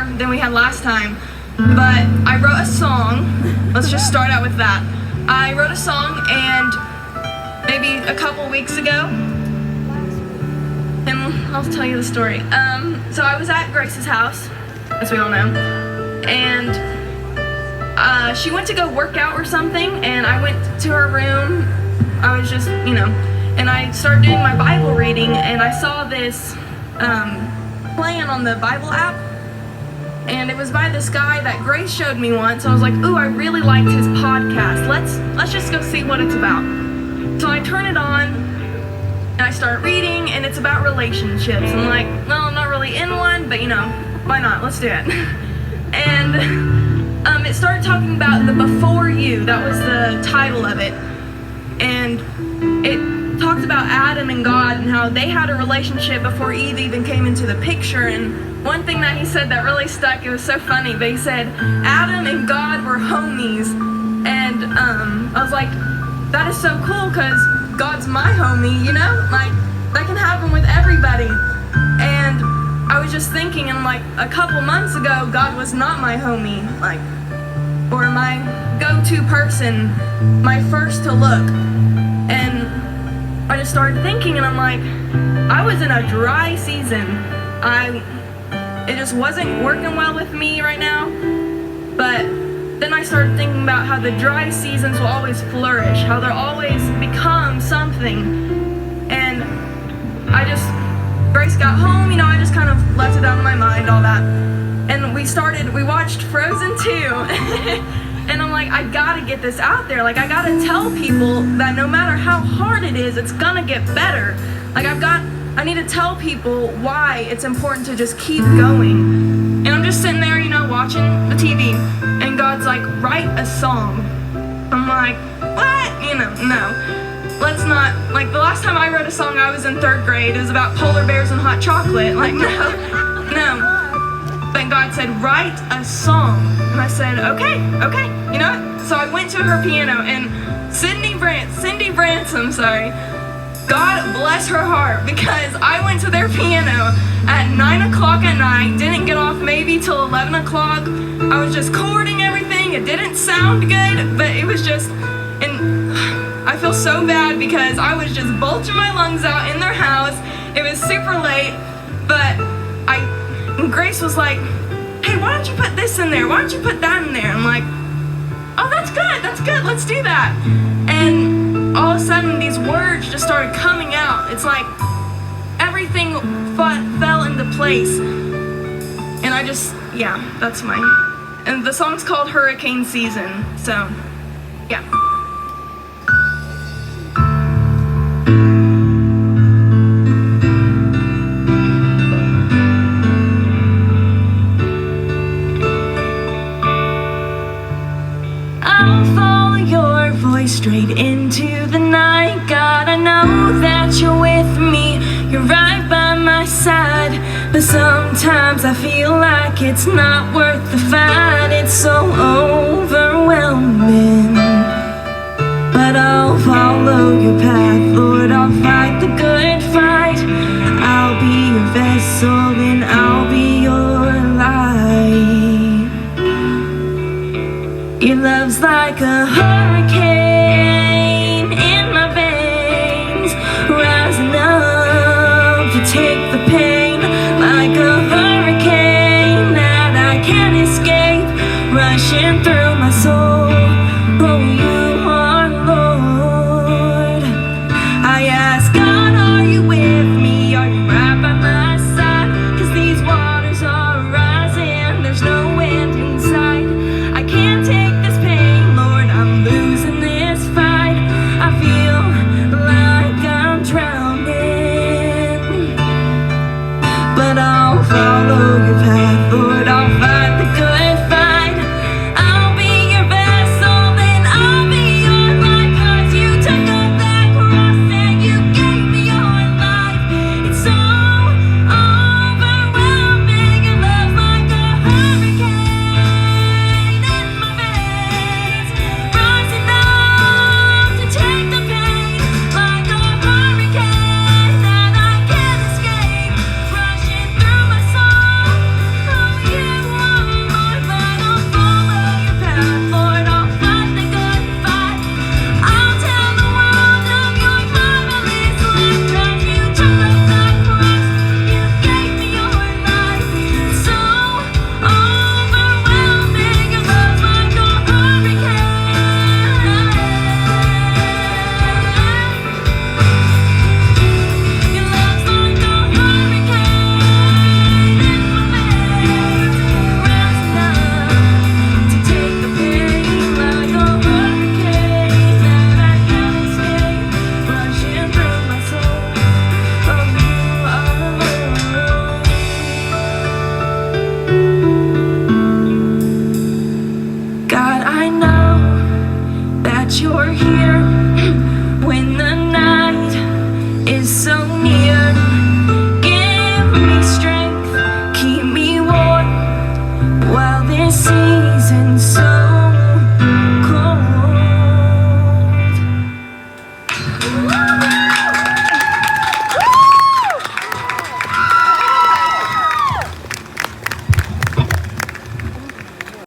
more than we had last time. But I wrote a song. Let's just start out with that. I wrote a song, and maybe a couple weeks ago, and I'll tell you the story. So I was at Grace's house, as we all know, and she went to go work out or something, and I went to her room. I was just, and I started doing my Bible reading, and I saw this playing on the Bible app, and it was by this guy that Grace showed me once. So I was like, ooh, I really liked his podcast. Let's just go see what it's about. So I turn it on, and I start reading, and it's about relationships. I'm like, well, I'm not really in one, but why not? Let's do it. And it started talking about the Before You. That was the title of it. And it talked about Adam and God and how they had a relationship before Eve even came into the picture. And one thing that he said that really stuck, it was so funny, but he said Adam and God were homies. And I was like, that is so cool, because God's my homie, like that can happen with everybody. And I was just thinking, and like a couple months ago, God was not my homie, or my go-to person, my first to look. And I just started thinking, and I'm like, I was in a dry season. It just wasn't working well with me right now. But then I started thinking about how the dry seasons will always flourish, how they'll always become something. And Grace got home, I just kind of left it out of my mind, all that. And we watched Frozen 2. And I'm like, I gotta get this out there. Like, I gotta tell people that no matter how hard it is, it's gonna get better. Like, I need to tell people why it's important to just keep going. And I'm just sitting there, watching the TV, and God's like, write a song. I'm like, what? No. Let's not. Like, the last time I wrote a song, I was in 3rd grade. It was about polar bears and hot chocolate. Like, no. But God said, write a song. And I said, okay. You know what? So I went to her piano, and Cindy Bransom, God bless her heart, because I went to their piano at 9 o'clock at night, didn't get off maybe till 11 o'clock. I was just chording everything. It didn't sound good, but it was just, and I feel so bad because I was just bulging my lungs out in their house. It was super late, but Grace was like, hey, why don't you put this in there? Why don't you put that in there? I'm like, oh, that's good, let's do that. And all of a sudden, these words just started coming out. It's like everything fell into place. And that's and the song's called Hurricane Season, so, yeah. Straight into the night, God, I know that you're with me, you're right by my side, but sometimes I feel like it's not worth the fight, it's so overwhelming, but I'll follow your path, Lord, I'll fight the good fight, I'll be your vessel and I'll be your light, your love's like a hurricane, take the pain like a hurricane that I can't escape, rushing through my soul. Oh, you are Lord. I ask God, are you with me? Are you right by my side? 'Cause these waters are rising, there's no end in sight. I can't take this pain, Lord, I'm losing this fight. I feel like I'm drowning, but I'll follow your path, Lord, I'll fight the good fight. I'll be your vessel, then I'll be your light, 'cause you took up that cross and you gave me your life. It's so overwhelming, your love's like a hurricane in my veins, rising up to take the pain like a hurricane that I can't escape, rushing through my soul. this season so